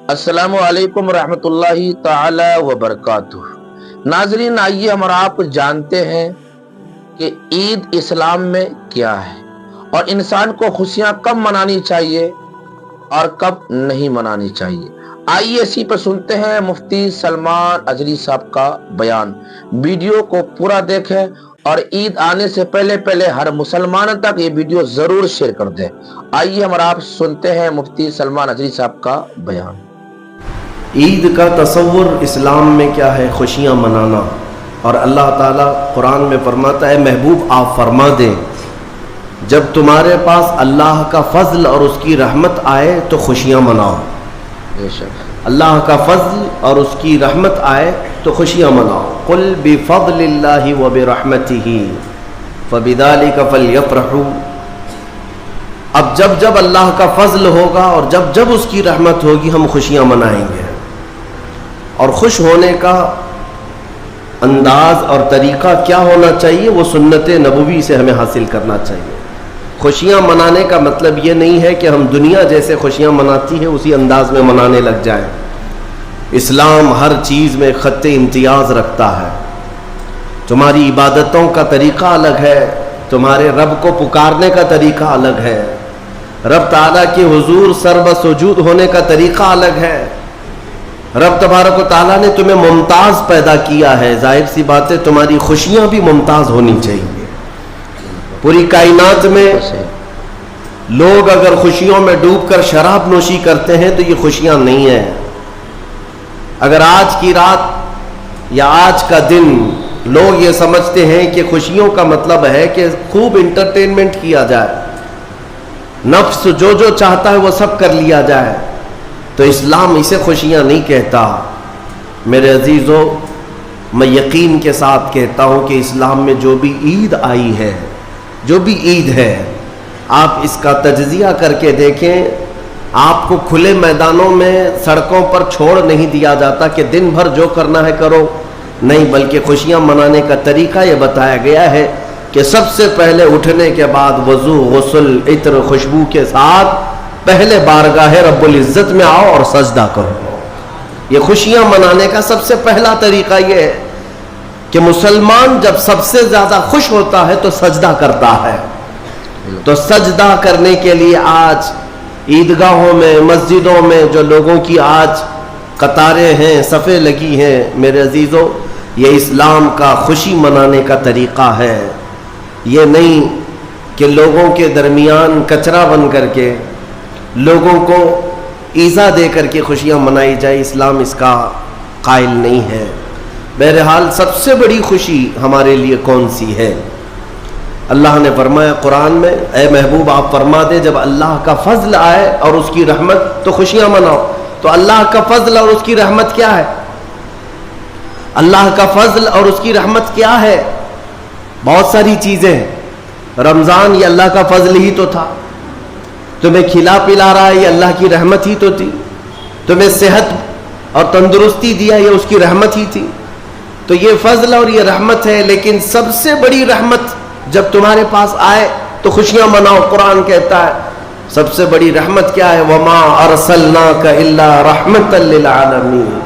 السلام علیکم ورحمۃ اللہ تعالی وبرکاتہ۔ ناظرین، آئیے ہم اور آپ جانتے ہیں کہ عید اسلام میں کیا ہے اور انسان کو خوشیاں کب منانی چاہیے اور کب نہیں منانی چاہیے۔ آئیے اسی پر سنتے ہیں مفتی سلمان اجری صاحب کا بیان۔ ویڈیو کو پورا دیکھیں اور عید آنے سے پہلے ہر مسلمان تک یہ ویڈیو ضرور شیئر کر دیں۔ آئیے ہم اور آپ سنتے ہیں مفتی سلمان اجری صاحب کا بیان۔ عید کا تصور اسلام میں کیا ہے؟ خوشیاں منانا۔ اور اللہ تعالیٰ قرآن میں فرماتا ہے محبوب آپ فرما دیں جب تمہارے پاس اللہ کا فضل اور اس کی رحمت آئے تو خوشیاں مناؤ۔ بے شک اللہ کا فضل اور اس کی رحمت آئے تو خوشیاں مناؤ۔ قل بفضل اللہ وبرحمتہ فبذلک فلیفرحوا۔ اب جب اللہ کا فضل ہوگا اور جب اس کی رحمت ہوگی ہم خوشیاں منائیں گے۔ اور خوش ہونے کا انداز اور طریقہ کیا ہونا چاہیے؟ وہ سنت نبوی سے ہمیں حاصل کرنا چاہیے۔ خوشیاں منانے کا مطلب یہ نہیں ہے کہ ہم دنیا جیسے خوشیاں مناتی ہے اسی انداز میں منانے لگ جائیں۔ اسلام ہر چیز میں خط امتیاز رکھتا ہے۔ تمہاری عبادتوں کا طریقہ الگ ہے، تمہارے رب کو پکارنے کا طریقہ الگ ہے، رب تعالیٰ کے حضور سر بسجود ہونے کا طریقہ الگ ہے۔ رب تبارک و تعالیٰ نے تمہیں ممتاز پیدا کیا ہے، ظاہر سی بات ہے تمہاری خوشیاں بھی ممتاز ہونی چاہیے۔ پوری کائنات میں لوگ اگر خوشیوں میں ڈوب کر شراب نوشی کرتے ہیں تو یہ خوشیاں نہیں ہیں۔ اگر آج کی رات یا آج کا دن لوگ یہ سمجھتے ہیں کہ خوشیوں کا مطلب ہے کہ خوب انٹرٹینمنٹ کیا جائے، نفس جو چاہتا ہے وہ سب کر لیا جائے، تو اسلام اسے خوشیاں نہیں کہتا۔ میرے عزیزو، میں یقین کے ساتھ کہتا ہوں کہ اسلام میں جو بھی عید آئی ہے، جو بھی عید ہے، آپ اس کا تجزیہ کر کے دیکھیں۔ آپ کو کھلے میدانوں میں سڑکوں پر چھوڑ نہیں دیا جاتا کہ دن بھر جو کرنا ہے کرو، نہیں، بلکہ خوشیاں منانے کا طریقہ یہ بتایا گیا ہے کہ سب سے پہلے اٹھنے کے بعد وضو، غسل، عطر، خوشبو کے ساتھ پہلے بارگاہ رب العزت میں آؤ اور سجدہ کرو۔ یہ خوشیاں منانے کا سب سے پہلا طریقہ یہ ہے کہ مسلمان جب سب سے زیادہ خوش ہوتا ہے تو سجدہ کرتا ہے۔ تو سجدہ کرنے کے لیے آج عیدگاہوں میں، مسجدوں میں جو لوگوں کی آج قطاریں ہیں، صفیں لگی ہیں، میرے عزیزو، یہ اسلام کا خوشی منانے کا طریقہ ہے۔ یہ نہیں کہ لوگوں کے درمیان کچرا بن کر کے لوگوں کو ایذا دے کر کے خوشیاں منائی جائے، اسلام اس کا قائل نہیں ہے۔ بہرحال سب سے بڑی خوشی ہمارے لیے کون سی ہے؟ اللہ نے فرمایا قرآن میں، اے محبوب آپ فرما دیں جب اللہ کا فضل آئے اور اس کی رحمت تو خوشیاں مناؤ۔ تو اللہ کا فضل اور اس کی رحمت کیا ہے؟ اللہ کا فضل اور اس کی رحمت کیا ہے؟ بہت ساری چیزیں۔ رمضان یہ اللہ کا فضل ہی تو تھا، تمہیں کھلا پلا رہا ہے یہ اللہ کی رحمت ہی تو تھی، تمہیں صحت اور تندرستی دیا یہ اس کی رحمت ہی تھی۔ تو یہ فضل اور یہ رحمت ہے، لیکن سب سے بڑی رحمت جب تمہارے پاس آئے تو خوشیاں مناؤ۔ قرآن کہتا ہے سب سے بڑی رحمت کیا ہے؟ وَمَا أَرْسَلْنَاكَ إِلَّا رَحْمَةً لِّلْعَالَمِينَ۔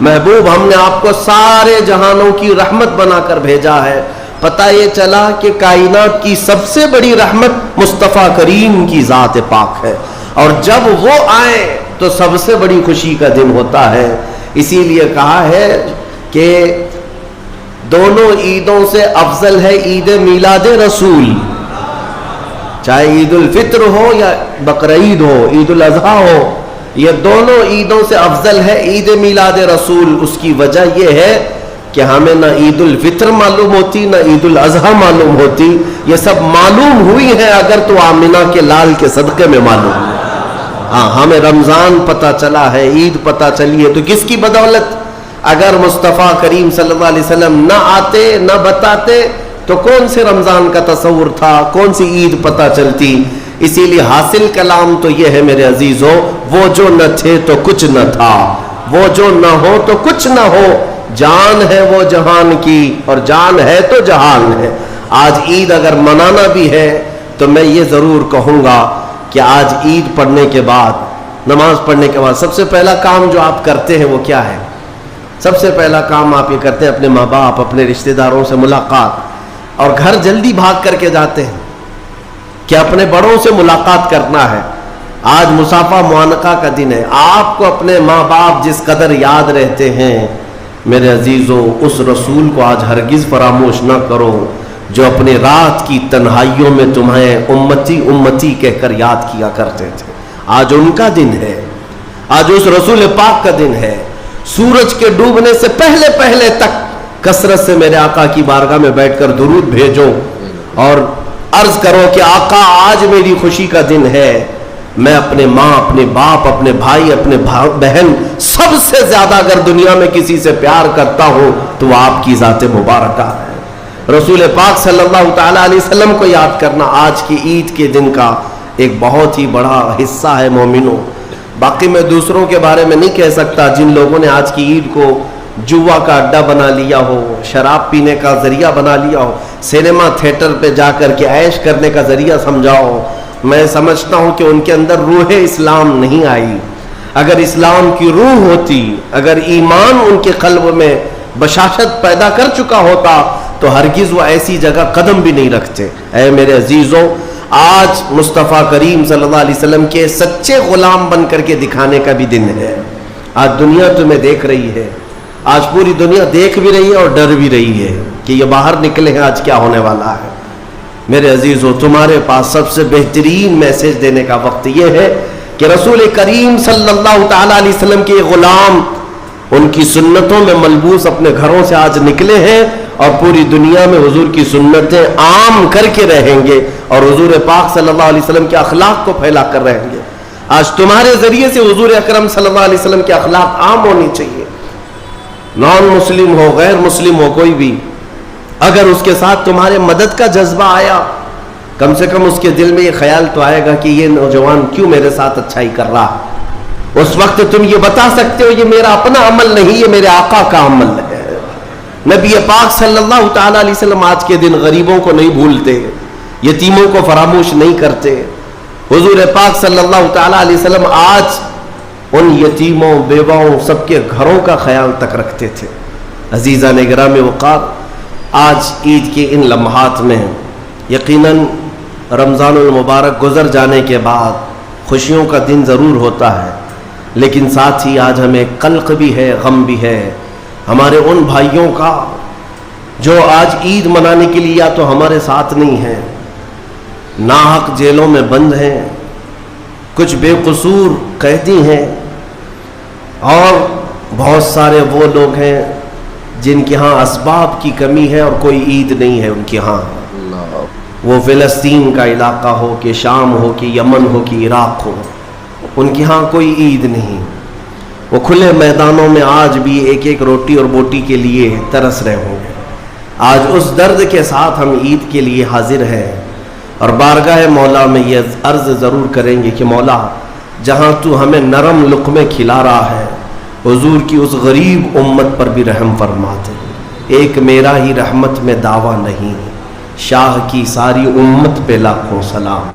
محبوب ہم نے آپ کو سارے جہانوں کی رحمت بنا کر بھیجا ہے۔ پتہ یہ چلا کہ کائنات کی سب سے بڑی رحمت مصطفیٰ کریم کی ذات پاک ہے، اور جب وہ آئے تو سب سے بڑی خوشی کا دن ہوتا ہے۔ اسی لیے کہا ہے کہ دونوں عیدوں سے افضل ہے عید میلاد رسول، چاہے عید الفطر ہو یا بقرعید ہو، عید الاضحیٰ ہو، یہ دونوں عیدوں سے افضل ہے عید میلاد رسول۔ اس کی وجہ یہ ہے کہ ہمیں نہ عید الفطر معلوم ہوتی نہ عید الاضحیٰ معلوم ہوتی، یہ سب معلوم ہوئی ہیں اگر تو آمنہ کے لال کے صدقے میں معلوم ہے۔ ہاں، ہمیں رمضان پتہ چلا ہے، عید پتہ چلی ہے، تو کس کی بدولت؟ اگر مصطفیٰ کریم صلی اللہ علیہ وسلم نہ آتے نہ بتاتے تو کون سے رمضان کا تصور تھا، کون سی عید پتہ چلتی؟ اسی لیے حاصل کلام تو یہ ہے میرے عزیزو، وہ جو نہ تھے تو کچھ نہ تھا، وہ جو نہ ہو تو کچھ نہ ہو، جان ہے وہ جہان کی اور جان ہے تو جہان ہے۔ آج عید اگر منانا بھی ہے تو میں یہ ضرور کہوں گا کہ آج عید پڑھنے کے بعد نماز پڑھنے کے بعد سب سے پہلا کام جو آپ کرتے ہیں وہ کیا ہے؟ سب سے پہلا کام آپ یہ کرتے ہیں اپنے ماں باپ، اپنے رشتہ داروں سے ملاقات، اور گھر جلدی بھاگ کر کے جاتے ہیں کہ اپنے بڑوں سے ملاقات کرنا ہے۔ آج مصافحہ معانقہ کا دن ہے، آپ کو اپنے ماں باپ جس قدر یاد رہتے ہیں، میرے عزیزو اس رسول کو آج ہرگز فراموش نہ کرو جو اپنے رات کی تنہائیوں میں تمہیں امتی امتی کہہ کر یاد کیا کرتے تھے۔ آج ان کا دن ہے، آج اس رسول پاک کا دن ہے۔ سورج کے ڈوبنے سے پہلے پہلے تک کثرت سے میرے آقا کی بارگاہ میں بیٹھ کر درود بھیجو اور عرض کرو کہ آقا آج میری خوشی کا دن ہے، میں اپنے ماں، اپنے باپ، اپنے بھائی، اپنے بہن، سب سے زیادہ اگر دنیا میں کسی سے پیار کرتا ہوں تو وہ آپ کی ذات مبارکہ ہے۔ رسول پاک صلی اللہ تعالیٰ علیہ وسلم کو یاد کرنا آج کی عید کے دن کا ایک بہت ہی بڑا حصہ ہے مومنوں۔ باقی میں دوسروں کے بارے میں نہیں کہہ سکتا جن لوگوں نے آج کی عید کو جوا کا اڈا بنا لیا ہو، شراب پینے کا ذریعہ بنا لیا ہو، سینما تھیٹر پہ جا کر کے عیش کرنے کا ذریعہ سمجھاؤ، میں سمجھتا ہوں کہ ان کے اندر روح اسلام نہیں آئی۔ اگر اسلام کی روح ہوتی، اگر ایمان ان کے قلب میں بشاشت پیدا کر چکا ہوتا تو ہرگز وہ ایسی جگہ قدم بھی نہیں رکھتے۔ اے میرے عزیزوں، آج مصطفیٰ کریم صلی اللہ علیہ وسلم کے سچے غلام بن کر کے دکھانے کا بھی دن ہے۔ آج دنیا تمہیں دیکھ رہی ہے، آج پوری دنیا دیکھ بھی رہی ہے اور ڈر بھی رہی ہے کہ یہ باہر نکلے ہیں آج کیا ہونے والا ہے۔ میرے عزیزو، تمہارے پاس سب سے بہترین میسج دینے کا وقت یہ ہے کہ رسول کریم صلی اللہ تعالیٰ علیہ وسلم کے غلام ان کی سنتوں میں ملبوس اپنے گھروں سے آج نکلے ہیں اور پوری دنیا میں حضور کی سنتیں عام کر کے رہیں گے اور حضور پاک صلی اللہ علیہ وسلم کے اخلاق کو پھیلا کر رہیں گے۔ آج تمہارے ذریعے سے حضور اکرم صلی اللہ علیہ وسلم کے اخلاق عام ہونی چاہیے۔ نان مسلم ہو، غیر مسلم ہو، کوئی بھی اگر اس کے ساتھ تمہارے مدد کا جذبہ آیا، کم سے کم اس کے دل میں یہ خیال تو آئے گا کہ یہ نوجوان کیوں میرے ساتھ اچھائی کر رہا ہے۔ اس وقت تم یہ بتا سکتے ہو یہ میرا اپنا عمل نہیں، یہ میرے آقا کا عمل ہے۔ نبی پاک صلی اللہ تعالیٰ علیہ وسلم آج کے دن غریبوں کو نہیں بھولتے، یتیموں کو فراموش نہیں کرتے۔ حضور پاک صلی اللہ تعالیٰ علیہ وسلم آج ان یتیموں، بیواؤں، سب کے گھروں کا خیال تک رکھتے تھے۔ عزیزان گرامی وقار، آج عید کے ان لمحات میں یقیناً رمضان المبارک گزر جانے کے بعد خوشیوں کا دن ضرور ہوتا ہے، لیکن ساتھ ہی آج ہمیں قلق بھی ہے، غم بھی ہے ہمارے ان بھائیوں کا جو آج عید منانے کے لیے یا تو ہمارے ساتھ نہیں ہیں، ناحق جیلوں میں بند ہیں، کچھ بے قصور قیدی ہیں، اور بہت سارے وہ لوگ ہیں جن کے ہاں اسباب کی کمی ہے اور کوئی عید نہیں ہے ان کے ہاں۔ وہ فلسطین کا علاقہ ہو کہ شام ہو کہ یمن ہو کہ عراق ہو، ان کے ہاں کوئی عید نہیں۔ وہ کھلے میدانوں میں آج بھی ایک ایک روٹی اور بوٹی کے لیے ترس رہے ہوں گے۔ آج اس درد کے ساتھ ہم عید کے لیے حاضر ہیں اور بارگاہ مولا میں یہ عرض ضرور کریں گے کہ مولا، جہاں تو ہمیں نرم لقمے کھلا رہا ہے، حضور کی اس غریب امت پر بھی رحم فرما دے۔ ایک میرا ہی رحمت میں دعویٰ نہیں، شاہ کی ساری امت پہ لاکھوں سلام۔